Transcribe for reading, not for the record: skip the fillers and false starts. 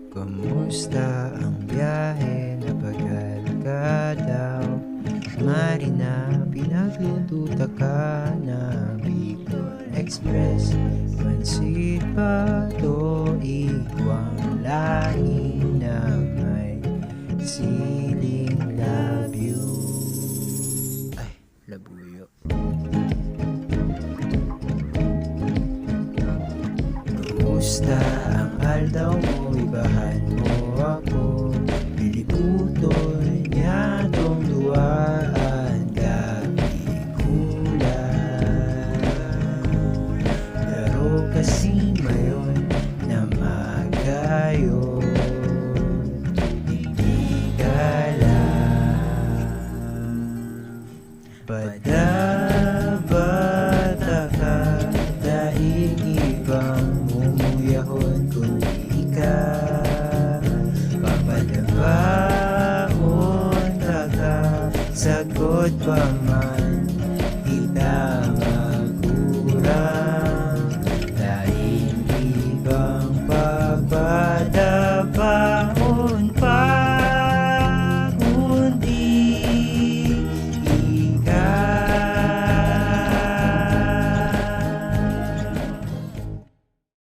Kumusta ang biyahe? Nabagal ka daw. Marina, pinaglututa ka na Bicol Express. Pansit pa to, ikwang lahi na may siling labyo. Ay, labuyo. Kumusta ang aldaw mo? Ibahan mo ako. Piliputoy niya tong duwaan kapikulan. Pero kasi mayon na magayon, hindi ka lang. Badabata ka, daig ibang mumuyahon kundi ka. Papalabaon ka, sagot pa man.